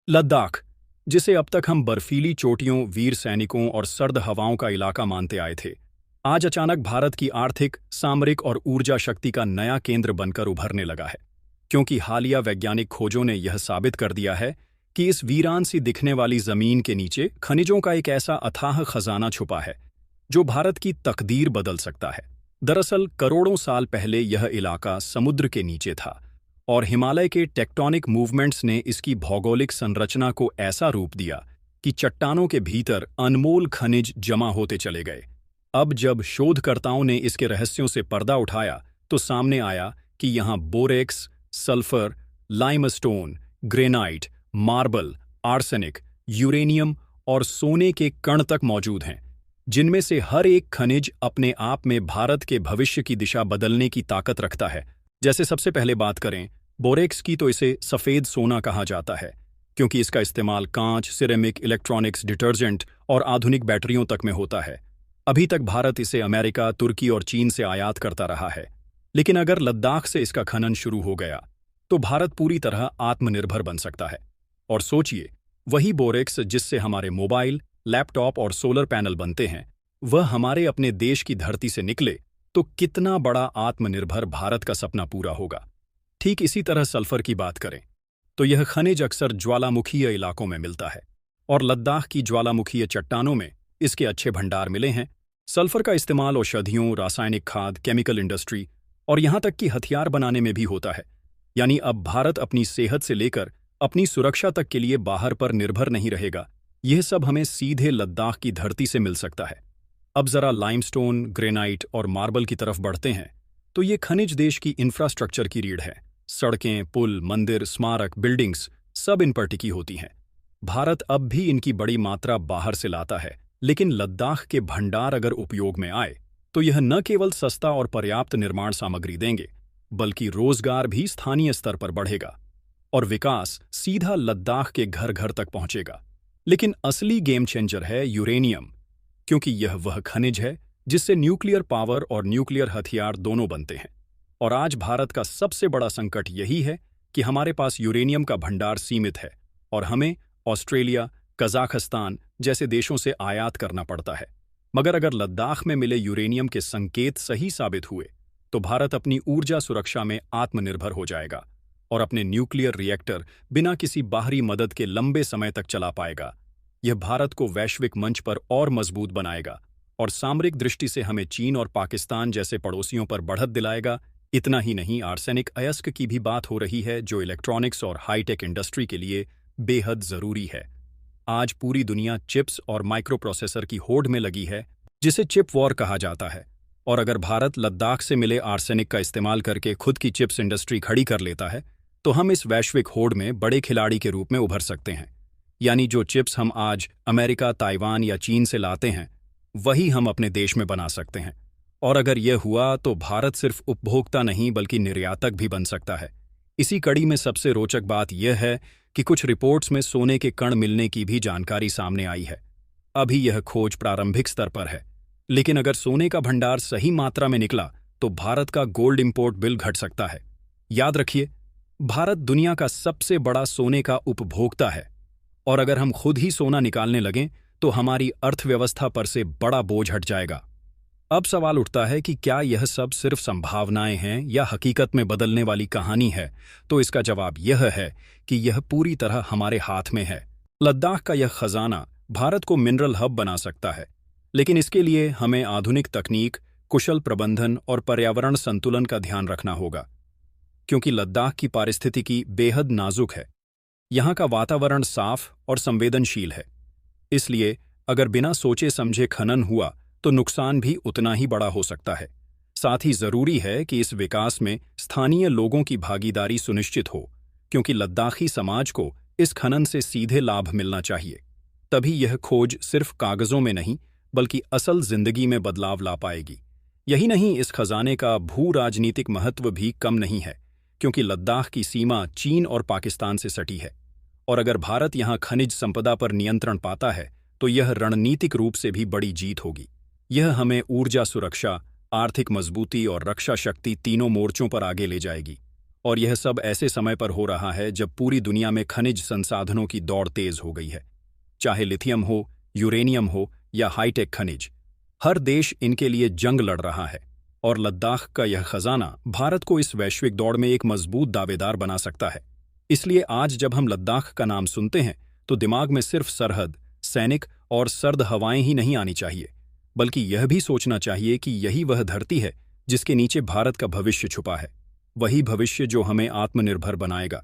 लद्दाख, जिसे अब तक हम बर्फीली चोटियों, वीर सैनिकों और सर्द हवाओं का इलाका मानते आए थे, आज अचानक भारत की आर्थिक, सामरिक और ऊर्जा शक्ति का नया केंद्र बनकर उभरने लगा है। क्योंकि हालिया वैज्ञानिक खोजों ने यह साबित कर दिया है कि इस वीरान सी दिखने वाली जमीन के नीचे खनिजों का एक ऐसा अथाह खजाना छुपा है जो भारत की तकदीर बदल सकता है। दरअसल करोड़ों साल पहले यह इलाका समुद्र के नीचे था और हिमालय के टेक्टोनिक मूवमेंट्स ने इसकी भौगोलिक संरचना को ऐसा रूप दिया कि चट्टानों के भीतर अनमोल खनिज जमा होते चले गए। अब जब शोधकर्ताओं ने इसके रहस्यों से पर्दा उठाया तो सामने आया कि यहाँ borax, sulphur, limestone, granite, marble, arsenic, uranium और सोने के कण तक मौजूद हैं, जिनमें से हर एक खनिज अपने आप में भारत के भविष्य की दिशा बदलने की ताकत रखता है। जैसे सबसे पहले बात करें बोरेक्स की, तो इसे सफ़ेद सोना कहा जाता है क्योंकि इसका इस्तेमाल कांच, सिरेमिक, इलेक्ट्रॉनिक्स, डिटर्जेंट और आधुनिक बैटरियों तक में होता है। अभी तक भारत इसे अमेरिका, तुर्की और चीन से आयात करता रहा है, लेकिन अगर लद्दाख से इसका खनन शुरू हो गया तो भारत पूरी तरह आत्मनिर्भर बन सकता है। और सोचिए, वही बोरेक्स जिससे हमारे मोबाइल, लैपटॉप और सोलर पैनल बनते हैं, वह हमारे अपने देश की धरती से निकले तो कितना बड़ा आत्मनिर्भर भारत का सपना पूरा होगा। ठीक इसी तरह सल्फर की बात करें तो यह खनिज अक्सर ज्वालामुखीय इलाकों में मिलता है और लद्दाख की ज्वालामुखीय चट्टानों में इसके अच्छे भंडार मिले हैं। सल्फर का इस्तेमाल औषधियों, रासायनिक खाद, केमिकल इंडस्ट्री और यहाँ तक कि हथियार बनाने में भी होता है। यानी अब भारत अपनी सेहत से लेकर अपनी सुरक्षा तक के लिए बाहर पर निर्भर नहीं रहेगा। यह सब हमें सीधे लद्दाख की धरती से मिल सकता है। अब जरा लाइमस्टोन, ग्रेनाइट और मार्बल की तरफ बढ़ते हैं तो ये खनिज देश की इंफ्रास्ट्रक्चर की रीढ़ है। सड़कें, पुल, मंदिर, स्मारक, बिल्डिंग्स सब इन पर टिकी होती हैं। भारत अब भी इनकी बड़ी मात्रा बाहर से लाता है, लेकिन लद्दाख के भंडार अगर उपयोग में आए तो यह न केवल सस्ता और पर्याप्त निर्माण सामग्री देंगे, बल्कि रोजगार भी स्थानीय स्तर पर बढ़ेगा और विकास सीधा लद्दाख के घर घर तक पहुंचेगा। लेकिन असली गेम चेंजर है यूरेनियम, क्योंकि यह वह खनिज है जिससे न्यूक्लियर पावर और न्यूक्लियर हथियार दोनों बनते हैं। और आज भारत का सबसे बड़ा संकट यही है कि हमारे पास यूरेनियम का भंडार सीमित है और हमें ऑस्ट्रेलिया, कजाखस्तान जैसे देशों से आयात करना पड़ता है। मगर अगर लद्दाख में मिले यूरेनियम के संकेत सही साबित हुए तो भारत अपनी ऊर्जा सुरक्षा में आत्मनिर्भर हो जाएगा और अपने न्यूक्लियर रिएक्टर बिना किसी बाहरी मदद के लंबे समय तक चला पाएगा। यह भारत को वैश्विक मंच पर और मजबूत बनाएगा और सामरिक दृष्टि से हमें चीन और पाकिस्तान जैसे पड़ोसियों पर बढ़त दिलाएगा। इतना ही नहीं, आर्सेनिक अयस्क की भी बात हो रही है, जो इलेक्ट्रॉनिक्स और हाईटेक इंडस्ट्री के लिए बेहद जरूरी है। आज पूरी दुनिया चिप्स और माइक्रो प्रोसेसर की होड़ में लगी है, जिसे चिप वॉर कहा जाता है। और अगर भारत लद्दाख से मिले आर्सेनिक का इस्तेमाल करके खुद की चिप्स इंडस्ट्री खड़ी कर लेता है तो हम इस वैश्विक होड़ में बड़े खिलाड़ी के रूप में उभर सकते हैं। यानी जो चिप्स हम आज अमेरिका, ताइवान या चीन से लाते हैं, वही हम अपने देश में बना सकते हैं। और अगर यह हुआ तो भारत सिर्फ उपभोक्ता नहीं बल्कि निर्यातक भी बन सकता है। इसी कड़ी में सबसे रोचक बात यह है कि कुछ रिपोर्ट्स में सोने के कण मिलने की भी जानकारी सामने आई है। अभी यह खोज प्रारंभिक स्तर पर है, लेकिन अगर सोने का भंडार सही मात्रा में निकला तो भारत का गोल्ड इंपोर्ट बिल घट सकता है। याद रखिए, भारत दुनिया का सबसे बड़ा सोने का उपभोक्ता है और अगर हम खुद ही सोना निकालने लगें तो हमारी अर्थव्यवस्था पर से बड़ा बोझ हट जाएगा। अब सवाल उठता है कि क्या यह सब सिर्फ संभावनाएं हैं या हकीकत में बदलने वाली कहानी है? तो इसका जवाब यह है कि यह पूरी तरह हमारे हाथ में है। लद्दाख का यह खजाना भारत को मिनरल हब बना सकता है, लेकिन इसके लिए हमें आधुनिक तकनीक, कुशल प्रबंधन और पर्यावरण संतुलन का ध्यान रखना होगा। क्योंकि लद्दाख की पारिस्थितिकी बेहद नाजुक है, यहाँ का वातावरण साफ और संवेदनशील है। इसलिए अगर बिना सोचे समझे खनन हुआ तो नुकसान भी उतना ही बड़ा हो सकता है। साथ ही जरूरी है कि इस विकास में स्थानीय लोगों की भागीदारी सुनिश्चित हो, क्योंकि लद्दाखी समाज को इस खनन से सीधे लाभ मिलना चाहिए। तभी यह खोज सिर्फ कागजों में नहीं बल्कि असल जिंदगी में बदलाव ला पाएगी। यही नहीं, इस खजाने का भू राजनीतिक महत्व भी कम नहीं है, क्योंकि लद्दाख की सीमा चीन और पाकिस्तान से सटी है और अगर भारत यहाँ खनिज संपदा पर नियंत्रण पाता है तो यह रणनीतिक रूप से भी बड़ी जीत होगी। यह हमें ऊर्जा सुरक्षा, आर्थिक मजबूती और रक्षा शक्ति तीनों मोर्चों पर आगे ले जाएगी। और यह सब ऐसे समय पर हो रहा है जब पूरी दुनिया में खनिज संसाधनों की दौड़ तेज हो गई है। चाहे लिथियम हो, यूरेनियम हो या हाईटेक खनिज, हर देश इनके लिए जंग लड़ रहा है। और लद्दाख का यह खजाना भारत को इस वैश्विक दौड़ में एक मजबूत दावेदार बना सकता है। इसलिए आज जब हम लद्दाख का नाम सुनते हैं तो दिमाग में सिर्फ सरहद, सैनिक और सर्द हवाएं ही नहीं आनी चाहिए, बल्कि यह भी सोचना चाहिए कि यही वह धरती है जिसके नीचे भारत का भविष्य छुपा है। वही भविष्य जो हमें आत्मनिर्भर बनाएगा।